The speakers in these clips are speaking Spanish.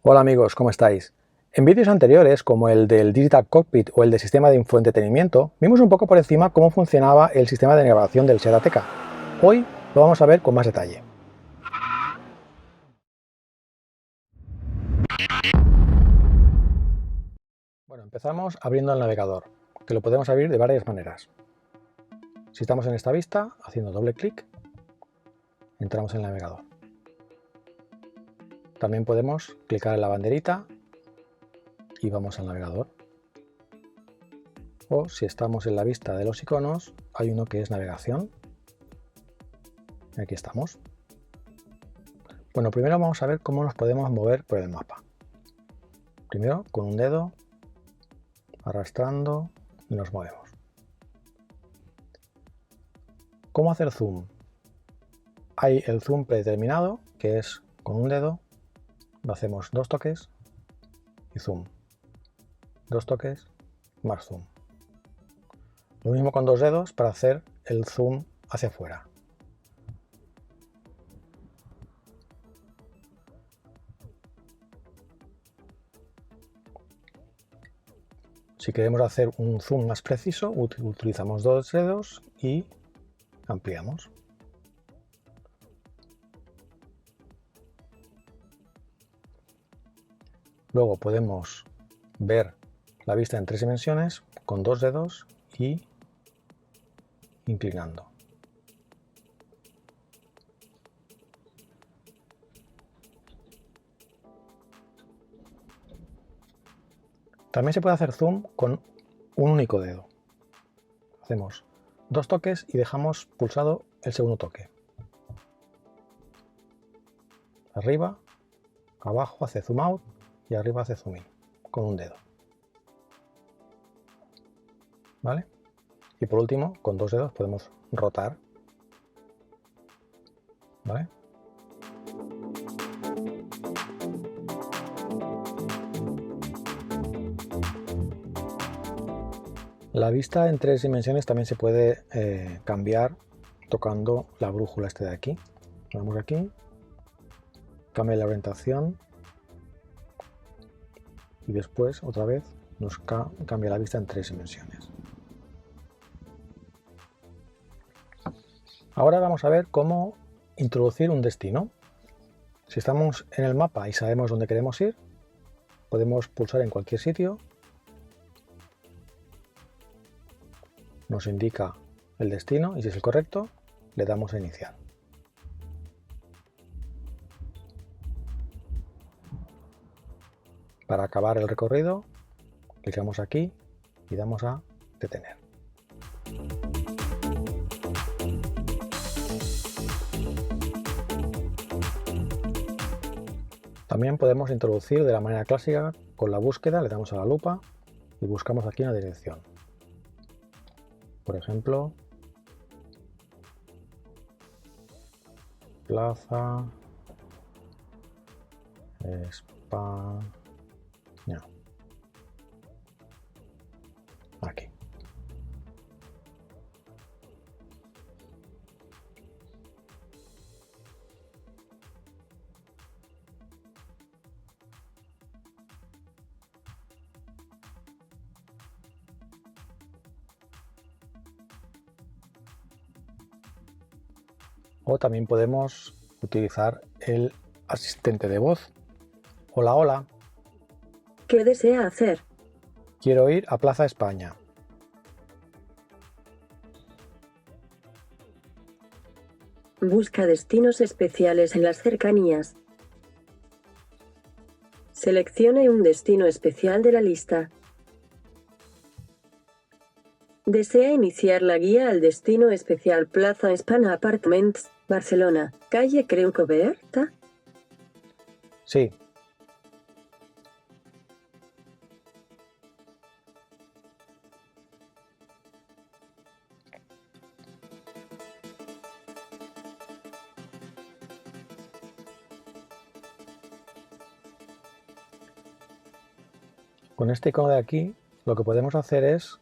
Hola amigos, ¿cómo estáis? En vídeos anteriores, como el del Digital Cockpit o el del sistema de infoentretenimiento, vimos un poco por encima cómo funcionaba el sistema de navegación del Seat Ateca. Hoy lo vamos a ver con más detalle. Bueno, empezamos abriendo el navegador, que lo podemos abrir de varias maneras. Si estamos en esta vista, haciendo doble clic, entramos en el navegador. También podemos clicar en la banderita y vamos al navegador. O si estamos en la vista de los iconos, hay uno que es navegación. Aquí estamos. Bueno, primero vamos a ver cómo nos podemos mover por el mapa. Primero con un dedo, arrastrando y nos movemos. ¿Cómo hacer zoom? Hay el zoom predeterminado, que es con un dedo, lo hacemos dos toques y zoom. Dos toques más zoom. Lo mismo con dos dedos para hacer el zoom hacia afuera. Si queremos hacer un zoom más preciso, utilizamos dos dedos y ampliamos. Luego podemos ver la vista en 3 dimensiones con dos dedos y inclinando. También se puede hacer zoom con un único dedo. Hacemos dos toques y dejamos pulsado el segundo toque. Arriba, abajo hace zoom out y arriba hace zoom in con un dedo. ¿Vale? Y por último, con dos dedos podemos rotar. ¿Vale? La vista en 3 dimensiones también se puede cambiar tocando la brújula de aquí. Vamos aquí, cambia la orientación y después otra vez nos cambia la vista en 3 dimensiones. Ahora vamos a ver cómo introducir un destino. Si estamos en el mapa y sabemos dónde queremos ir, podemos pulsar en cualquier sitio. Nos indica el destino y si es el correcto, le damos a iniciar. Para acabar el recorrido, clicamos aquí y damos a detener. También podemos introducir de la manera clásica con la búsqueda, le damos a la lupa y buscamos aquí una dirección. Por ejemplo, Plaza España. Aquí. O también podemos utilizar el asistente de voz. Hola, hola. ¿Qué desea hacer? Quiero ir a Plaza España. Busca destinos especiales en las cercanías. Seleccione un destino especial de la lista. ¿Desea iniciar la guía al destino especial Plaza España Apartments, Barcelona, calle Creu Coberta? Sí. Con este icono de aquí, lo que podemos hacer es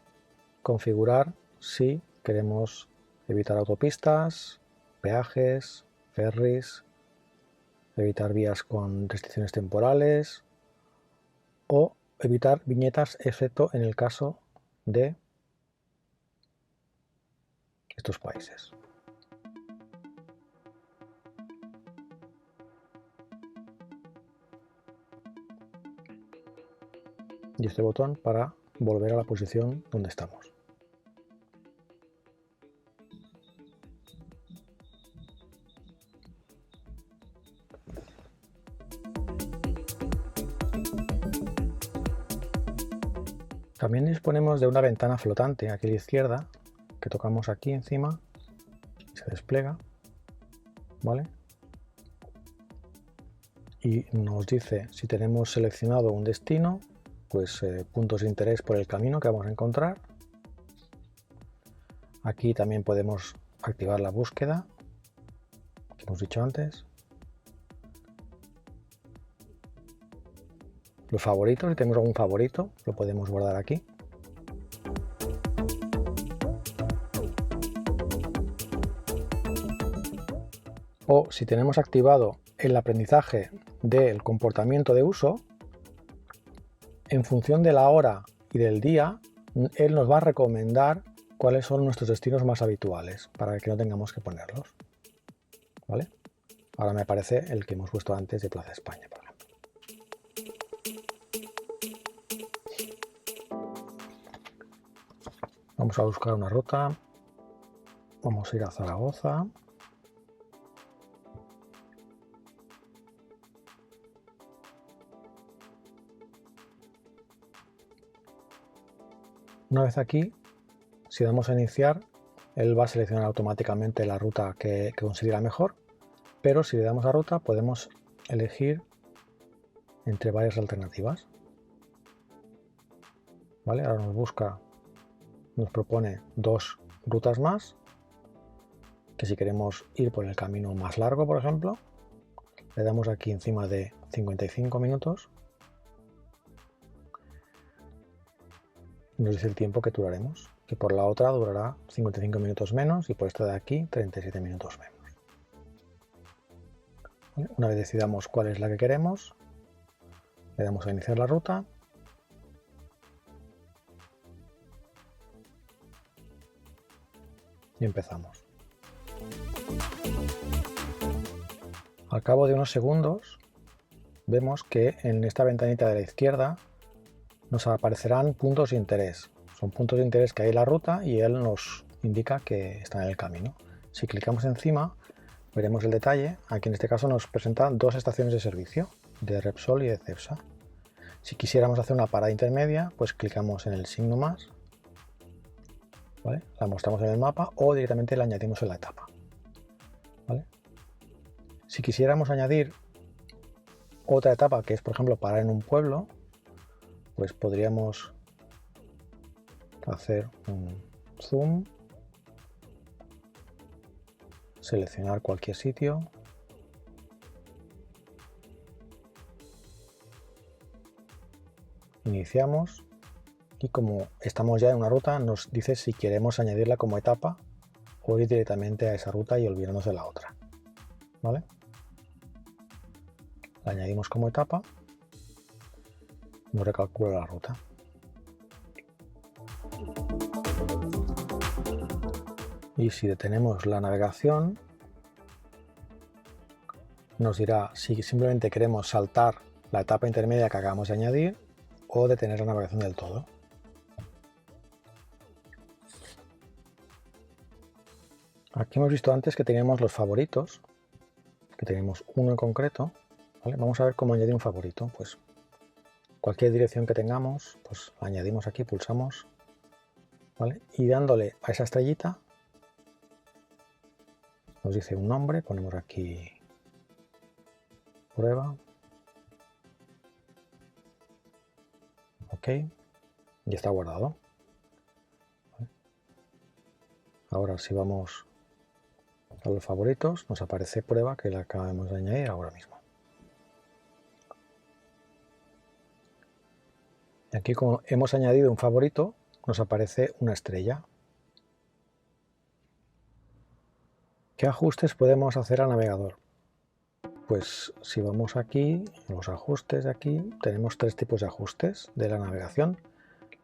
configurar si queremos evitar autopistas, peajes, ferries, evitar vías con restricciones temporales o evitar viñetas excepto en el caso de estos países. Y este botón para volver a la posición donde estamos. También disponemos de una ventana flotante aquí a la izquierda, que tocamos aquí encima y se despliega, ¿vale? Y nos dice si tenemos seleccionado un destino, pues puntos de interés por el camino que vamos a encontrar. Aquí también podemos activar la búsqueda, que hemos dicho antes. Los favoritos, si tenemos algún favorito, lo podemos guardar aquí. O si tenemos activado el aprendizaje del comportamiento de uso, en función de la hora y del día, él nos va a recomendar cuáles son nuestros destinos más habituales para que no tengamos que ponerlos. ¿Vale? Ahora me aparece el que hemos puesto antes de Plaza España, por ejemplo. Vamos a buscar una ruta. Vamos a ir a Zaragoza. Una vez aquí, si damos a iniciar, él va a seleccionar automáticamente la ruta que considera mejor, pero si le damos a ruta podemos elegir entre varias alternativas. ¿Vale? Ahora nos propone dos rutas más, que si queremos ir por el camino más largo, por ejemplo, le damos aquí encima de 55 minutos. Nos dice el tiempo que duraremos, que por la otra durará 55 minutos menos y por esta de aquí 37 minutos menos. ¿Vale? Una vez decidamos cuál es la que queremos, le damos a iniciar la ruta y empezamos. Al cabo de unos segundos vemos que en esta ventanita de la izquierda nos aparecerán puntos de interés. Son puntos de interés que hay en la ruta y él nos indica que están en el camino. Si clicamos encima veremos el detalle. Aquí en este caso nos presentan dos estaciones de servicio, de Repsol y de Cepsa. Si quisiéramos hacer una parada intermedia, pues clicamos en el signo más, ¿vale? La mostramos en el mapa o directamente la añadimos en la etapa, ¿vale? Si quisiéramos añadir otra etapa, que es por ejemplo parar en un pueblo, pues podríamos hacer un zoom, seleccionar cualquier sitio, iniciamos y como estamos ya en una ruta nos dice si queremos añadirla como etapa o ir directamente a esa ruta y olvidarnos de la otra, ¿vale? La añadimos como etapa, nos recalcula la ruta. Y si detenemos la navegación, nos dirá si simplemente queremos saltar la etapa intermedia que acabamos de añadir o detener la navegación del todo. Aquí hemos visto antes que teníamos los favoritos, que tenemos uno en concreto, ¿vale? Vamos a ver cómo añadir un favorito. Pues cualquier dirección que tengamos, pues la añadimos aquí, pulsamos, ¿vale? Y dándole a esa estrellita nos dice un nombre, ponemos aquí prueba, ok, y está guardado. ¿Vale? Ahora si vamos a los favoritos nos aparece prueba que la acabamos de añadir ahora mismo. Y aquí como hemos añadido un favorito nos aparece una estrella. ¿Qué ajustes podemos hacer al navegador? Pues si vamos aquí, en los ajustes de aquí, tenemos 3 tipos de ajustes de la navegación: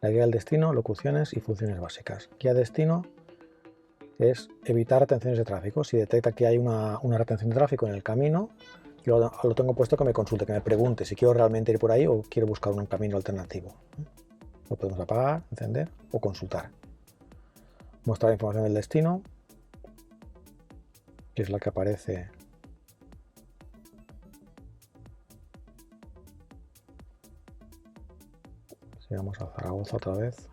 la guía del destino, locuciones y funciones básicas. Guía destino es evitar retenciones de tráfico. Si detecta que hay una retención de tráfico en el camino, yo lo tengo puesto que me consulte, que me pregunte si quiero realmente ir por ahí o quiero buscar un camino alternativo. Lo podemos apagar, encender o consultar. Mostrar información del destino, que es la que aparece si vamos a Zaragoza otra vez.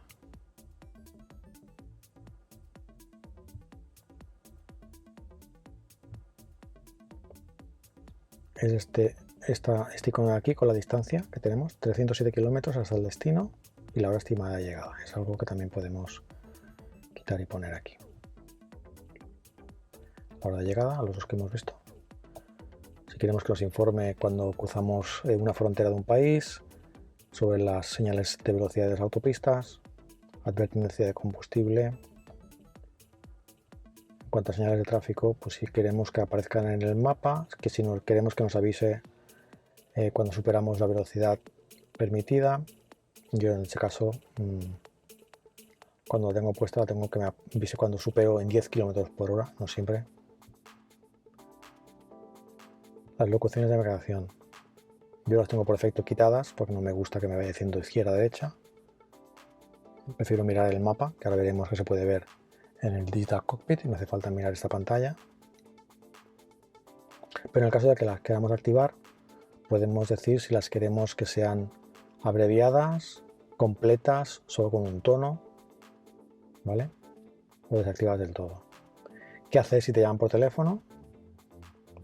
Es este icono de aquí con la distancia que tenemos, 307 kilómetros hasta el destino y la hora estimada de llegada. Es algo que también podemos quitar y poner aquí. La hora de llegada, a los dos que hemos visto. Si queremos que nos informe cuando cruzamos una frontera de un país, sobre las señales de velocidad de las autopistas, advertencia de combustible. En cuanto a señales de tráfico, pues si queremos que aparezcan en el mapa, que si queremos que nos avise cuando superamos la velocidad permitida. Yo en este caso, cuando la tengo puesta, tengo que me avise cuando supero en 10 km por hora, no siempre. Las locuciones de navegación. Yo las tengo por defecto quitadas porque no me gusta que me vaya diciendo izquierda-derecha. Prefiero mirar el mapa, que ahora veremos que se puede ver en el Digital Cockpit y no hace falta mirar esta pantalla. Pero en el caso de que las queramos activar, podemos decir si las queremos que sean abreviadas, completas, solo con un tono, ¿vale? O desactivadas del todo. ¿Qué hacer si te llaman por teléfono?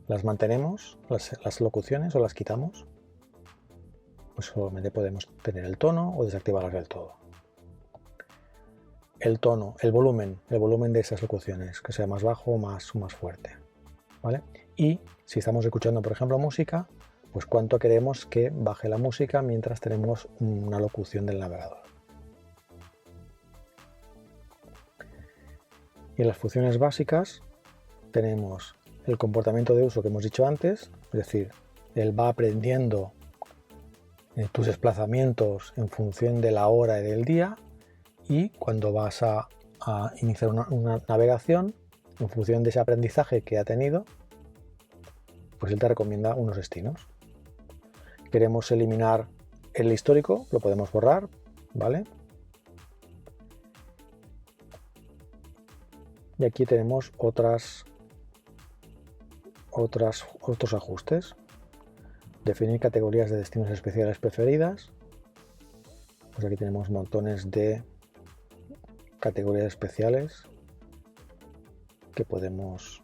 ¿Las mantenemos, las locuciones, o las quitamos? Pues solamente podemos tener el tono o desactivarlas del todo. El tono, el volumen de esas locuciones, que sea más bajo o más fuerte, ¿vale? Y si estamos escuchando, por ejemplo, música, pues cuánto queremos que baje la música mientras tenemos una locución del navegador. Y en las funciones básicas tenemos el comportamiento de uso que hemos dicho antes, es decir, él va aprendiendo tus desplazamientos en función de la hora y del día, y cuando vas a iniciar una navegación, en función de ese aprendizaje que ha tenido, pues él te recomienda unos destinos. Queremos eliminar el histórico, lo podemos borrar, ¿vale? Y aquí tenemos otros ajustes. Definir categorías de destinos especiales preferidas. Pues aquí tenemos montones de categorías especiales que podemos...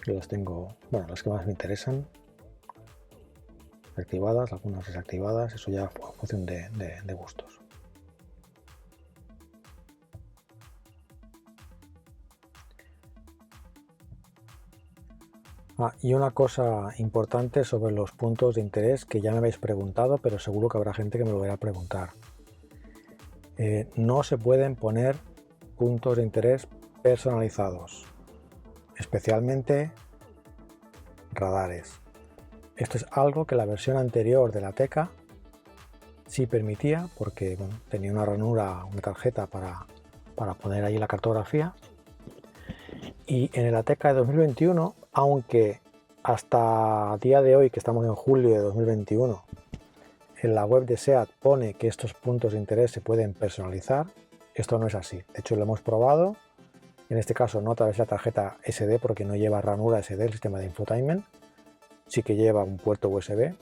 Yo las tengo, bueno, las que más me interesan, activadas, algunas desactivadas, eso ya en función de gustos. Y una cosa importante sobre los puntos de interés que ya me habéis preguntado, pero seguro que habrá gente que me lo vaya a preguntar. No se pueden poner puntos de interés personalizados, especialmente radares. Esto es algo que la versión anterior de la Teca sí permitía, porque bueno, tenía una ranura, una tarjeta para poner ahí la cartografía. Y en el Ateca de 2021, aunque hasta día de hoy, que estamos en julio de 2021, en la web de SEAT pone que estos puntos de interés se pueden personalizar, esto no es así. De hecho, lo hemos probado, en este caso no a través de la tarjeta SD, porque no lleva ranura SD, el sistema de infotainment, sí que lleva un puerto USB,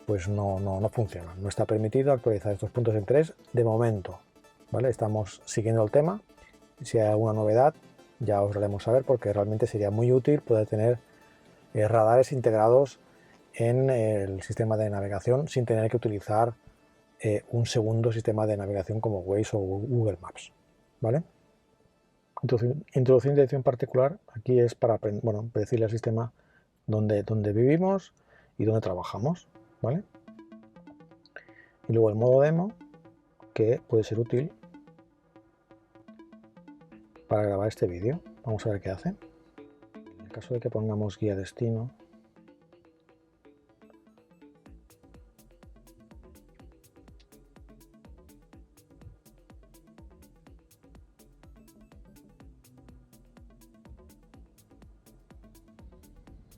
pues no funciona. No está permitido actualizar estos puntos de interés de momento, ¿vale? Estamos siguiendo el tema. Si hay alguna novedad, ya os lo haremos saber, porque realmente sería muy útil poder tener radares integrados en el sistema de navegación sin tener que utilizar un segundo sistema de navegación como Waze o Google Maps, ¿vale? Introducción de dirección particular aquí es para decirle al sistema dónde vivimos y dónde trabajamos, ¿vale? Y luego el modo demo, que puede ser útil para grabar este vídeo. Vamos a ver qué hace. caso de que pongamos guía destino,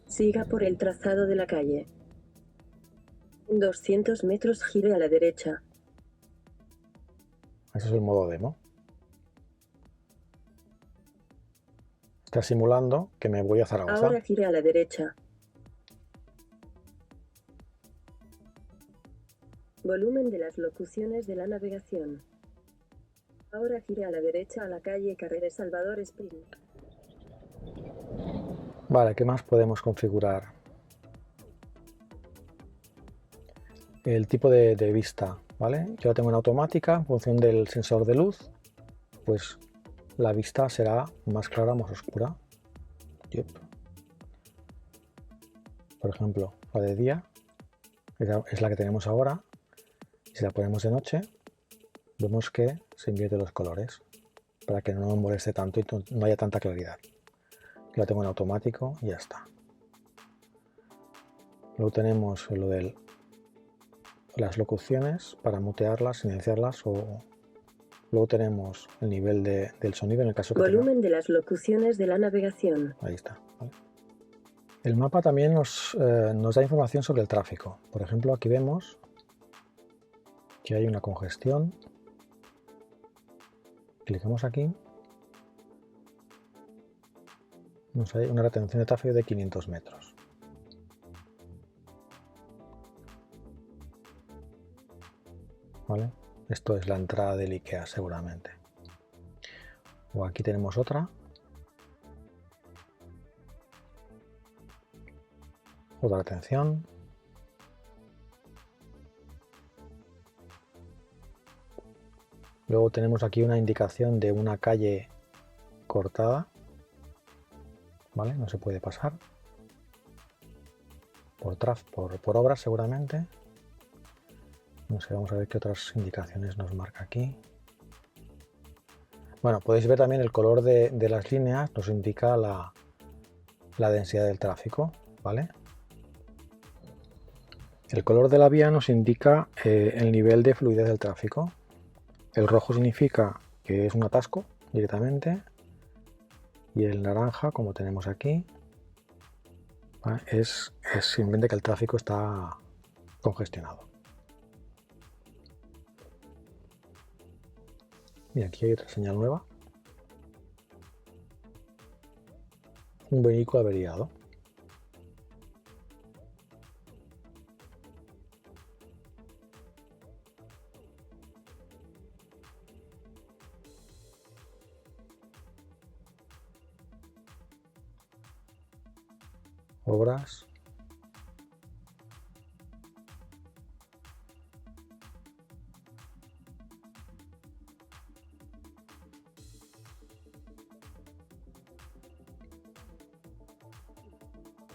siga por el trazado de la calle. En 200 metros gire a la derecha. ese es el modo demo. Está simulando que me voy a Zaragoza. Ahora gire a la derecha. Volumen de las locuciones de la navegación. Ahora gire a la derecha a la calle Carrera Salvador Spring. Vale, ¿qué más podemos configurar? El tipo de vista, ¿vale? Yo la tengo en automática, en función del sensor de luz, pues la vista será más clara o más oscura. Yep. Por ejemplo, la de día es la que tenemos ahora. Si la ponemos de noche, vemos que se invierten los colores para que no nos moleste tanto y no haya tanta claridad. Yo la tengo en automático y ya está. Luego tenemos lo de las locuciones para mutearlas, silenciarlas o... Luego tenemos el nivel del sonido en el caso que Volumen de las locuciones de la navegación. Ahí está. ¿Vale? El mapa también nos da información sobre el tráfico. Por ejemplo, aquí vemos que hay una congestión. Clicamos aquí. Nos hay una retención de tráfico de 500 metros. ¿Vale? Esto es la entrada del IKEA seguramente. O aquí tenemos otra. Otra retención. Luego tenemos aquí una indicación de una calle cortada. ¿Vale? No se puede pasar. Por obras seguramente. No sé, vamos a ver qué otras indicaciones nos marca aquí. Bueno, podéis ver también el color de las líneas, nos indica la densidad del tráfico, ¿vale? El color de la vía nos indica el nivel de fluidez del tráfico. El rojo significa que es un atasco directamente y el naranja, como tenemos aquí, ¿vale? es simplemente que el tráfico está congestionado. Y aquí hay otra señal nueva. Un vehículo averiado. Obras.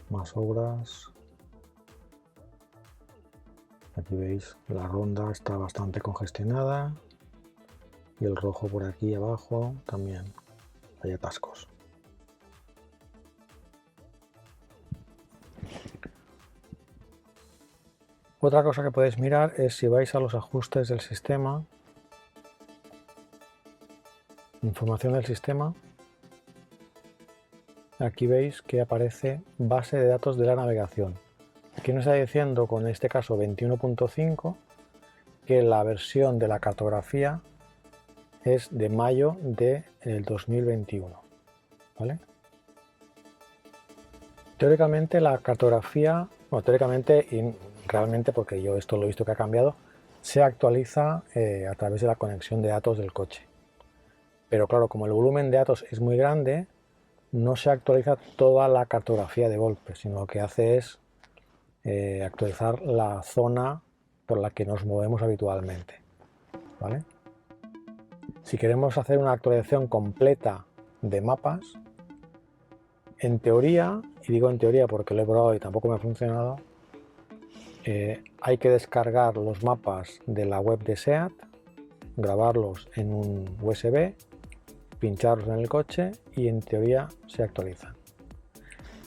Más obras. Aquí veis, la ronda está bastante congestionada y el rojo por aquí abajo también hay atascos. Otra cosa que podéis mirar es si vais a los ajustes del sistema, información del sistema. Aquí veis que aparece base de datos de la navegación. Aquí nos está diciendo, con este caso 21.5, que la versión de la cartografía es de mayo del 2021. ¿Vale? Teóricamente la cartografía, bueno, teóricamente y realmente, porque yo esto lo he visto que ha cambiado, se actualiza a través de la conexión de datos del coche. Pero claro, como el volumen de datos es muy grande, no se actualiza toda la cartografía de golpe, sino lo que hace es actualizar la zona por la que nos movemos habitualmente. ¿Vale? Si queremos hacer una actualización completa de mapas, en teoría, y digo en teoría porque lo he probado y tampoco me ha funcionado, hay que descargar los mapas de la web de SEAT, grabarlos en un USB, pincharlos en el coche y en teoría se actualizan.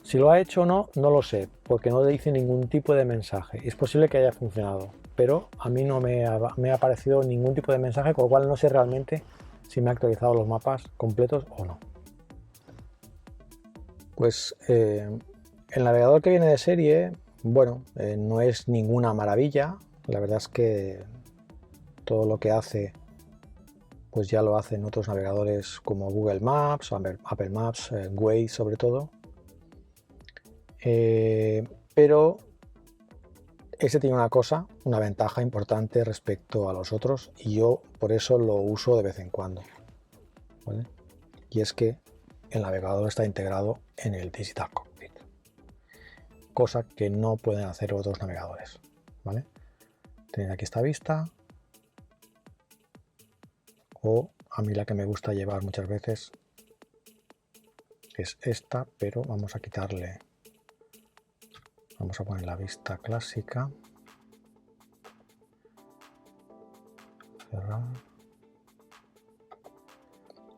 Si lo ha hecho o no, no lo sé, porque no le dice ningún tipo de mensaje. Es posible que haya funcionado, pero a mí no me ha aparecido ningún tipo de mensaje, con lo cual no sé realmente si me ha actualizado los mapas completos o no. Pues el navegador que viene de serie, bueno, no es ninguna maravilla. La verdad es que todo lo que hace, pues ya lo hacen otros navegadores como Google Maps, Apple Maps, Waze sobre todo. Pero ese tiene una ventaja importante respecto a los otros, y yo por eso lo uso de vez en cuando, ¿vale? Y es que el navegador está integrado en el Digital Cockpit, cosa que no pueden hacer otros navegadores, ¿vale? Tenéis aquí esta vista, o a mí la que me gusta llevar muchas veces es esta, pero vamos a quitarle, vamos a poner la vista clásica, cerrar,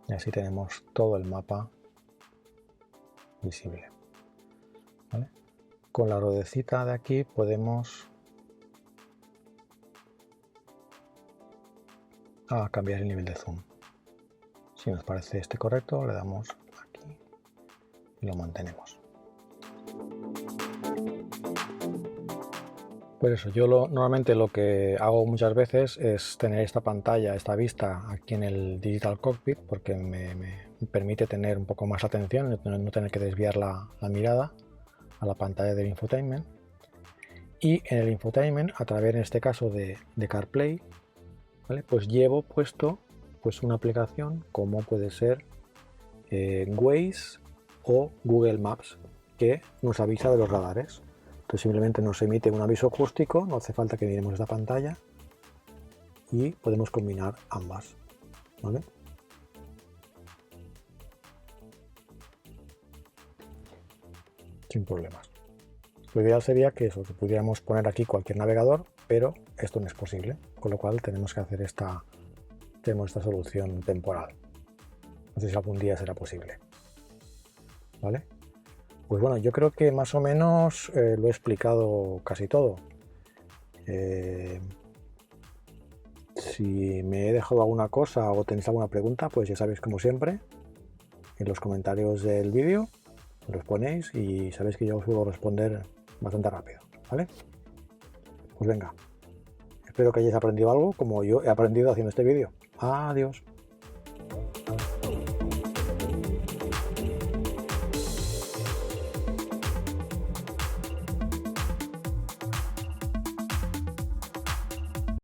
y así tenemos todo el mapa visible, ¿vale? Con la ruedecita de aquí podemos cambiar el nivel de zoom. Si nos parece este correcto, le damos aquí y lo mantenemos. Pues eso, yo normalmente lo que hago muchas veces es tener esta pantalla, esta vista aquí en el Digital Cockpit, porque me permite tener un poco más atención, no tener que desviar la mirada a la pantalla del infotainment. Y en el infotainment, a través en este caso de CarPlay, ¿vale? Pues llevo puesto pues una aplicación como puede ser Waze o Google Maps, que nos avisa de los radares. Entonces simplemente nos emite un aviso acústico, no hace falta que miremos esta pantalla, y podemos combinar ambas, ¿vale? Sin problemas. Lo ideal sería que pudiéramos poner aquí cualquier navegador, pero esto no es posible, con lo cual tenemos que hacer esta solución temporal. No sé si algún día será posible, ¿vale? Pues bueno, yo creo que más o menos lo he explicado casi todo. Si me he dejado alguna cosa o tenéis alguna pregunta, pues ya sabéis, como siempre, en los comentarios del vídeo los ponéis y sabéis que yo os puedo responder bastante rápido, ¿vale? Pues venga, espero que hayáis aprendido algo como yo he aprendido haciendo este vídeo. Adiós.